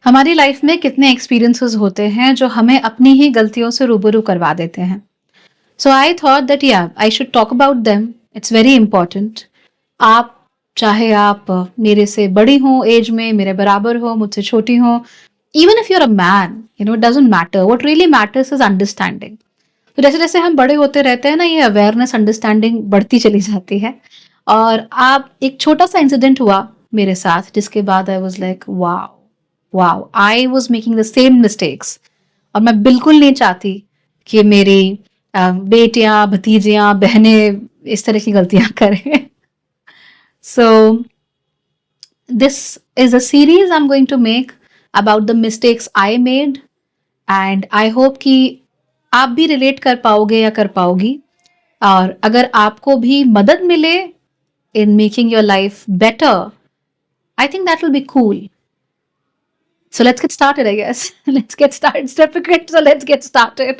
हमारी लाइफ में कितने एक्सपीरियंसेस होते हैं जो हमें अपनी ही गलतियों से रूबरू करवा देते हैं। सो आई थॉट दैट या I should talk about them, it's very important. आप चाहे आप मेरे से बड़ी हो एज में, मेरे बराबर हो, मुझसे छोटी हो, even if you are a man, you know, it doesn't matter. What really matters is understanding. तो जैसे जैसे हम बड़े होते रहते हैं ना, ये अवेयरनेस, अंडरस्टैंडिंग बढ़ती चली जाती है। और आप एक छोटा सा इंसिडेंट हुआ मेरे साथ, जिसके बाद I was like wow, wow, I was making the same mistakes. और मैं बिल्कुल नहीं चाहती कि मेरी बेटियां, भतीजियां, बहनें इस तरह की गलतियां करें। सो this is a series I'm going to make about the mistakes I made, and I hope कि आप भी रिलेट कर पाओगे या कर पाओगी। और अगर आपको भी मदद मिले in making your life better, I think that will be cool. So let's get started, I guess. Let's get started. It's difficult, so let's get started.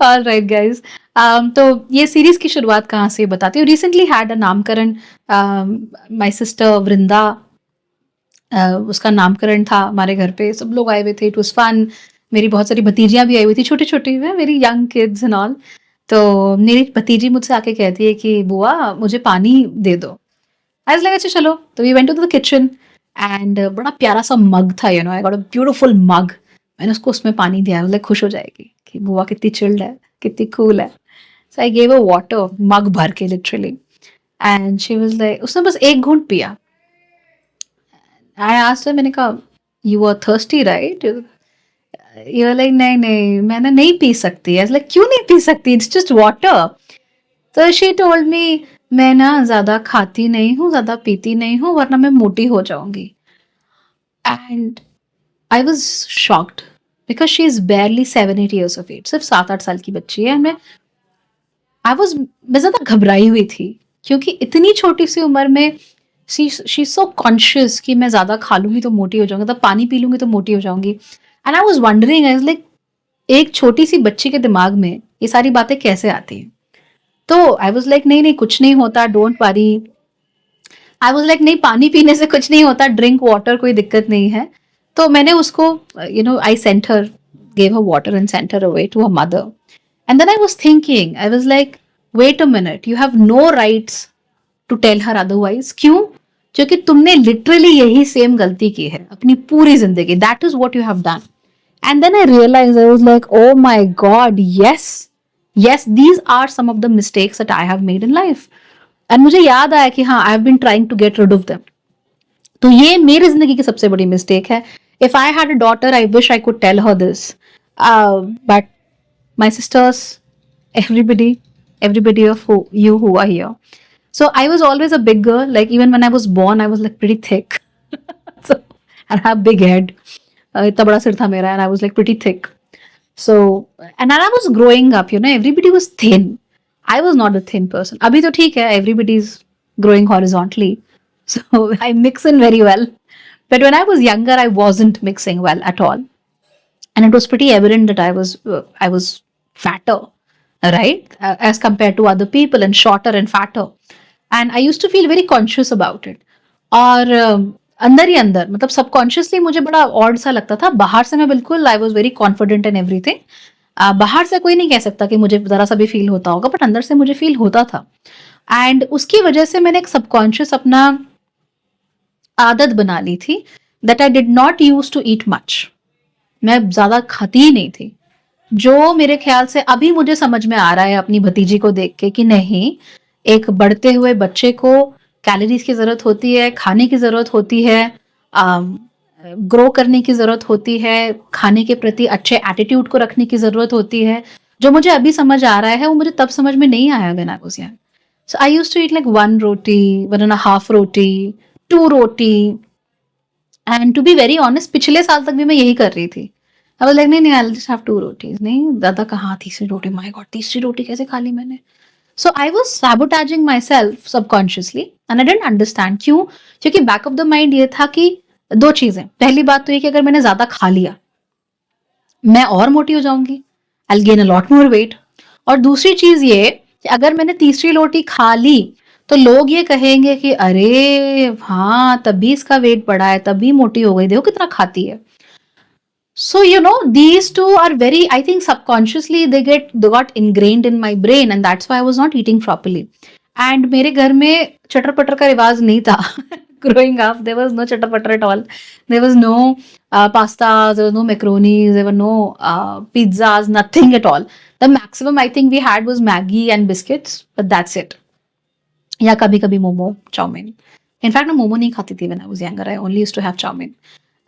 All right, guys. तो ये सीरीज की शुरुआत कहाँ से बताती हूँ। रिसेंटली हैड अ नामकरण, my sister वृंदा, उसका नामकरण था हमारे घर पे, सब लोग आए हुए थे, इट वाज फन। मेरी बहुत सारी भतीजियां भी आई हुई थी, छोटी छोटी, very young kids and all. तो मेरी भतीजी मुझसे आके कहती है कि बुआ मुझे पानी दे दो। आई वाज लाइक अच्छा चलो। तो we went to the kitchen and बड़ा प्यारा सा मग था, you know, I got a beautiful mug. मैंने उसको उसमें पानी दिया, लाइक खुश हो जाएगी कि बुआ कितनी चिल्ड है, कितनी कूल है। So I gave a water, मग भर के literally. And she was like, उसने बस एक घूंट पिया। आई आस्क्ड हर, मैंने कहा you are thirsty right? You are like नहीं नहीं मैंने नहीं पी सकती। आई वाज लाइक क्यों नहीं पी सकती, इट्स जस्ट वाटर। तो शी टोल्ड मी मैं ना ज्यादा खाती नहीं हूँ, ज्यादा पीती नहीं हूँ, वरना मैं मोटी हो जाऊंगी। And I was shocked because she is बेयरली 7-8 years of age, सिर्फ 7-8 साल की बच्ची है। मैं ज्यादा घबराई हुई थी, क्योंकि इतनी छोटी सी उम्र में शी सो कॉन्शियस कि मैं ज्यादा खा लूंगी तो मोटी हो जाऊंगी, तो पानी पी लूंगी तो मोटी हो जाऊंगी। And I was wondering, I was like एक छोटी सी बच्ची के दिमाग में ये सारी बातें कैसे आती हैं। तो आई वॉज लाइक नहीं नहीं कुछ नहीं होता, don't worry. I was like नहीं, पानी पीने से कुछ नहीं होता, ड्रिंक वाटर, कोई दिक्कत नहीं है। तो मैंने उसको, you know, I sent her, gave her water and sent her away to her mother. And then I was thinking, I was like wait a minute, you have no rights to tell her otherwise. क्यों? क्योंकि तुमने literally यही same गलती की है अपनी पूरी जिंदगी। That is what you have done. And then I realise, I was like oh my god, yes, yes, these are some of the mistakes that I have made in life. And मुझे याद आया कि हाँ, I have been trying to get rid of them. तो ये मेरी जिंदगी की सबसे बड़ी मिस्टेक है। If I had a daughter, I wish I could tell her this, but my sisters, everybody everybody of you who are here. So I was always a big girl. Like even when I was born, I was like pretty thick. So and I have big head. इतना बड़ा सिर था मेरा, and I was like pretty thick. So and I was growing up, you know, everybody was thin. I was not a thin person. अभी तो ठीक है, everybody's growing horizontally. So I mix in very well. But when I was younger, I wasn't mixing well at all. And it was pretty evident that I was fatter, right, as compared to other people, and shorter and fatter. And I used to feel very conscious about it. और अंदर ही अंदर, मतलब subconsciously मुझे बड़ा odd सा लगता था। बाहर से मैं बिल्कुल, I was very confident in everything. बाहर से कोई नहीं कह सकता कि मुझे जरा सा भी फील होता होगा, बट अंदर से मुझे फील होता था। एंड उसकी वजह से मैंने एक सबकॉन्शियस अपना आदत बना ली थी, that I did not use to eat much. मैं ज्यादा खाती ही नहीं थी। जो मेरे ख्याल से अभी मुझे समझ में आ रहा है अपनी भतीजी को देख के कि नहीं, एक बढ़ते हुए बच्चे को कैलोरीज की जरूरत होती है, खाने की जरूरत होती है, ग्रो करने की जरूरत होती है, खाने के प्रति अच्छे एटीट्यूड को रखने की जरूरत होती है। जो मुझे अभी समझ आ रहा है वो मुझे तब समझ में नहीं आया when I was young. So I used to eat like 1 roti, 1.5 roti, 2 roti. And to be very honest, पिछले साल तक भी मैं यही कर रही थी। आई वाज लाइक नहीं नहीं, आई जस्ट हैव 2 रोटीज। नहीं दादा, कहाँ तीसरी रोटी, माय गॉड, तीसरी रोटी कैसे खा ली मैंने। So I was sabotaging myself subconsciously, and I didn't understand क्यों। क्योंकि बैक ऑफ द माइंड ये था कि दो चीजें। पहली बात तो ये कि अगर मैंने ज्यादा खा लिया, मैं और मोटी हो जाऊंगी, I gain a lot more weight. और दूसरी चीज ये कि अगर मैंने तीसरी रोटी खा ली, तो लोग ये कहेंगे कि अरे हाँ, तभी इसका वेट बढ़ा है, तभी मोटी हो गई, देखो कितना खाती है। So, these two are very, I think subconsciously they got ingrained in my brain, and that's why I was not eating properly. And मेरे घर में चटर पटर का रिवाज नहीं था. Growing up, there was no chatter patter at all. There was no pasta, there was no macaronis, there were no pizzas, nothing at all. The maximum I think we had was Maggie and biscuits, but that's it. या कभी कभी momo, chowmein. In fact मैं मोमो नहीं खाती थी when I was younger. I only used to have chow mein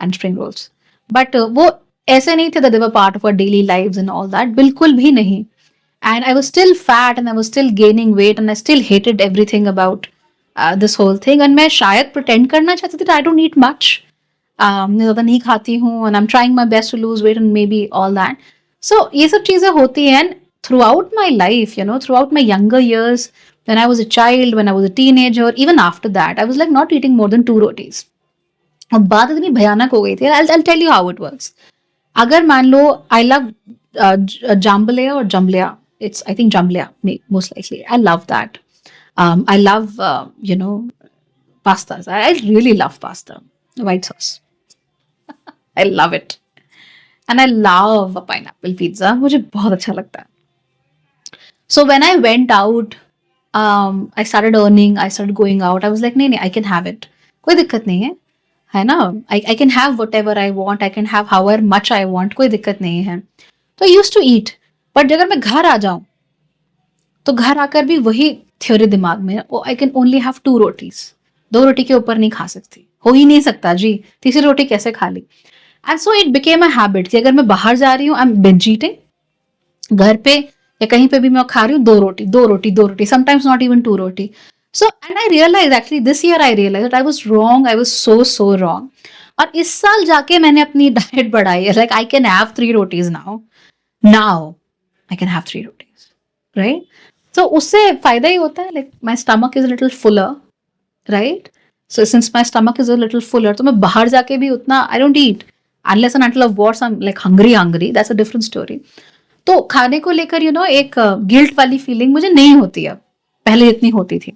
and spring rolls. But वो ऐसे नहीं थे that they were part of our daily lives and all that, बिल्कुल भी नहीं. And I was still fat and I was still gaining weight and I still hated everything about this whole thing. And मैं शायद pretend करना चाहती थी that I don't eat much. मैं ज़्यादा नहीं खाती हूँ and I'm trying my best to lose weight and maybe all that. So ये सब चीज़ें होती हैं. And throughout my life, throughout my younger years, when I was a child, when I was a teenager, even after that, I was like not eating more than 2 rotis. और बात इतनी भयानक हो गई थी. I'll tell you how it works. अगर मान लो I love jambalaya or jambalaya. It's I think jambalaya most likely. I love that. I love pastas. I really love pasta. White sauce. I love it. And I love a pineapple pizza. मुझे बहुत अच्छा लगता है. So when I went out, I started earning, I started going out. I was like, नहीं, I can have it. कोई दिक्कत नहीं है ना? I can have whatever I want. I can have however much I want. कोई दिक्कत नहीं है. तो I used to eat. But अगर मैं घर आ जाऊं, तो घर आकर भी वही थ्योरी दिमाग में, I can only have 2 rotis. 2 रोटी के ऊपर नहीं खा सकती, हो ही नहीं सकता जी. तीसरी रोटी कैसे खा ली? And so it became a habit कि अगर मैं बाहर जा रही हूँ, आई एम बिंज ईटिंग. घर पे या कहीं पे भी मैं खा रही हूँ 2 रोटी 2 रोटी 2 रोटी, sometimes not even 2 roti. So and I realise actually this year I realise that I was wrong. I was so wrong. और इस साल जाके मैंने अपनी डाइट बढ़ाई है. Like I can have 3 rotis now I can have 3 rotis, right? तो उससे फायदा ही होता है. Like my stomach is little fuller, right? So since my stomach is a little Fuller, तो मैं बाहर जाके भी उतना I don't eat unless and until of what's I am like hungry. That's a different story. तो खाने को लेकर एक गिल्ट वाली फीलिंग मुझे नहीं होती है, पहले जितनी होती थी.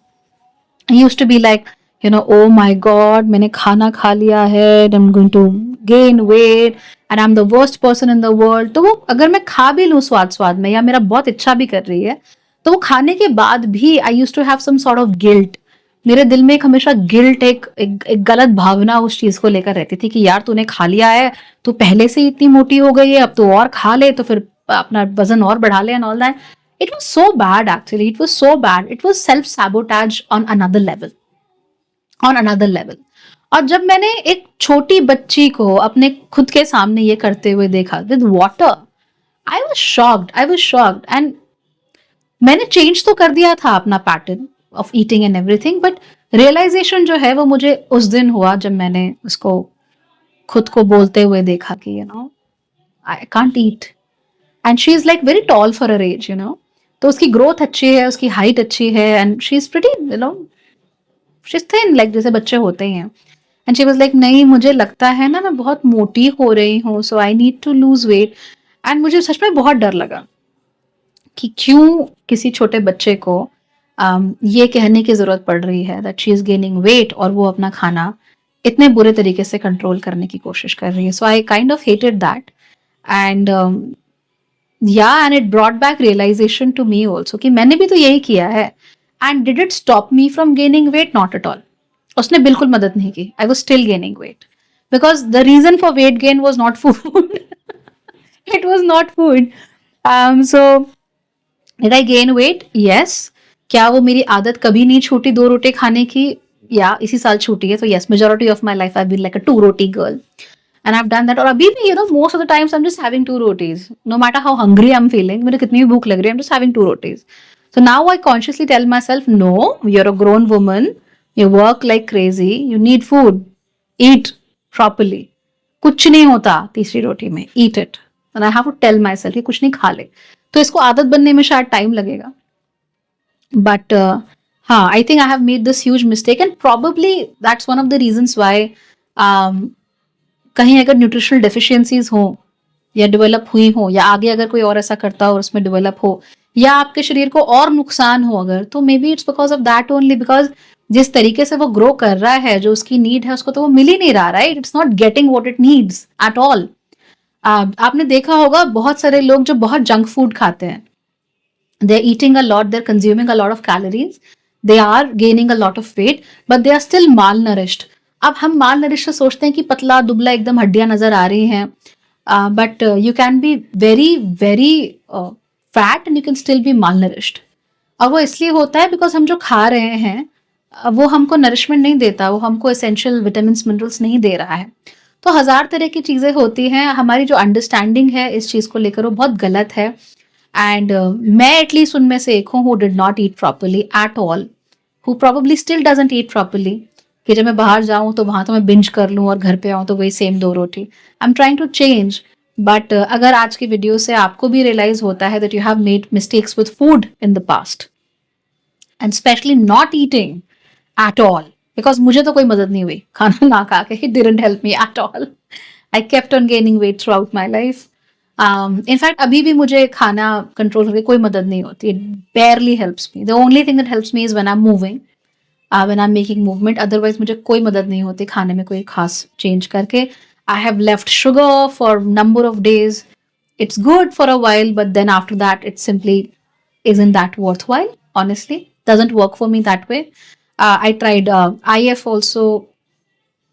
I used to be like oh my god, मैंने खाना खा लिया है, I'm going to gain weight and I'm the worst person in the world. तो वो अगर मैं खा भी लूँ स्वाद में, या मेरा बहुत इच्छा भी कर रही है, तो वो खाने के बाद भी I used to have some sort of guilt. मेरे दिल में एक हमेशा गिल्ट, एक गलत भावना उस चीज को लेकर रहती थी कि यार तूने खा लिया है, तू पहले से इतनी मोटी हो गई है, अब तो और खा ले, तो फिर अपना वजन और बढ़ा ले and all that. It was so bad actually. It was so bad. It was self sabotage on another level. और जब मैंने एक छोटी बच्ची को अपने खुद के सामने ये करते हुए देखा with water, I was shocked. And मैंने चेंज तो कर दिया था अपना pattern of eating and everything, but realisation जो है वो मुझे उस दिन हुआ जब मैंने उसको खुद को बोलते हुए देखा कि I can't eat. And she is like very tall for her age, तो उसकी ग्रोथ अच्छी है, उसकी हाइट अच्छी है, and she is pretty she is thin, like जैसे बच्चे होते ही हैं. एंड शी वाज लाइक, नहीं मुझे लगता है ना मैं बहुत मोटी हो रही हूँ, so I need to lose weight. And मुझे सच में बहुत डर लगा कि क्यों किसी छोटे बच्चे को ये कहने की जरूरत पड़ रही है that she is gaining weight, और वो अपना खाना इतने बुरे तरीके से कंट्रोल करने की कोशिश कर रही है. So I kind of hated that. And and it brought back realisation to me also कि मैंने भी तो यही किया है. And did it stop me from gaining weight? Not at all. उसने बिल्कुल मदद नहीं की. I was still gaining weight because the reason for weight gain was not food. It was not food. So did I gain weight? Yes. क्या वो मेरी आदत कभी नहीं छूटी 2 रोटी खाने की? या इसी साल छूटी है. तो yes, majority of my life I been like a 2 roti girl, and I've done that. और अभी भी most of the times I'm just having 2 rotis, no matter how hungry I'm feeling. मुझे कितनी भी भूख लग रही है, I'm just having 2 rotis. So now I consciously tell myself, no, you're a grown woman, you work like crazy, you need food, eat properly. कुछ नहीं होता तीसरी रोटी में, eat it. And I have to tell myself कि कुछ नहीं खा ले. तो इसको आदत बनने में शायद टाइम लगेगा. But हाँ, I think I have made this huge mistake, and probably that's one of the reasons why कहीं अगर न्यूट्रिशनल डेफिशिएंसीज हो या डेवलप हुई हो, या आगे अगर कोई और ऐसा करता हो और उसमें डेवलप हो, या आपके शरीर को और नुकसान हो अगर, तो may be it's because of that only, because जिस तरीके से वो ग्रो कर रहा है, जो उसकी नीड है, उसको तो वो मिल ही नहीं रहा, right? It's not getting what it needs at all. आपने देखा होगा बहुत सारे लोग जो बहुत जंक फूड खाते हैं, they're eating a lot, they're consuming a lot of calories, they are gaining a lot of weight, but they are still malnourished. अब हम malnourished से सोचते हैं कि पतला दुबला एकदम हड्डियां नजर आ रही हैं, but you can be very very fat and you can still be malnourished. और वो इसलिए होता है बिकॉज हम जो खा रहे हैं वो हमको नरिशमेंट नहीं देता, वो हमको एसेंशियल विटामिन मिनरल्स नहीं दे रहा है। तो हजार तरह की चीजें होती हैं, हमारी जो अंडरस्टैंडिंग है इस चीज को लेकर वो बहुत गलत है। एंड मैं एटलीस्ट उनमें से एक हूँ who did not eat properly at all, who probably still doesn't eat properly, कि जब मैं बाहर जाऊं तो वहां तो मैं बिंज कर लूं और घर पे आऊं तो वही same 2 roti. I am trying to change, but अगर आज की वीडियो से आपको भी रियलाइज होता है that you have made mistakes with food in the past and specially not eating at all, because मुझे तो कोई मदद नहीं हुई खाना ना खा के, it didn't help me at all. I kept on gaining weight throughout my life. In fact अभी भी मुझे खाना कंट्रोल करके कोई मदद नहीं होती, it barely helps me. The only thing that helps me is when I'm moving, when I'm making movement. Otherwise मुझे कोई मदद नहीं होती खाने में कोई खास चेंज करके. I have left sugar for number of days. It's good for a while, but then after that it simply isn't that worthwhile, honestly. Doesn't work for me that way. I tried IF also,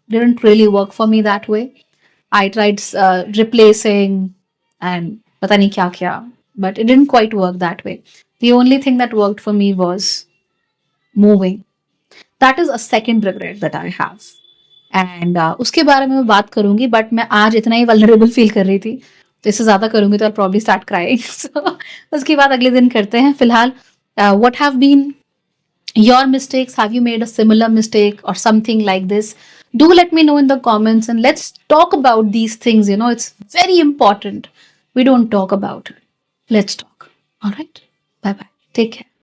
didn't really work for me that way. I tried replacing and pata nahi kya kya, but it didn't quite work that way. The only thing that worked for me was moving. That is a second regret that I have. And उसके बारे में मैं बात करूंगी, but मैं आज इतना ही vulnerable feel कर रही थी, तो इससे ज्यादा करूंगी तो I probably start crying. So उसकी बात अगले दिन करते हैं। फिलहाल what have been your mistakes, have you made a similar mistake or something like this? Do let me know in the comments and let's talk about these things. You know, it's very important we don't talk about it. Let's talk. All right, bye bye, take care.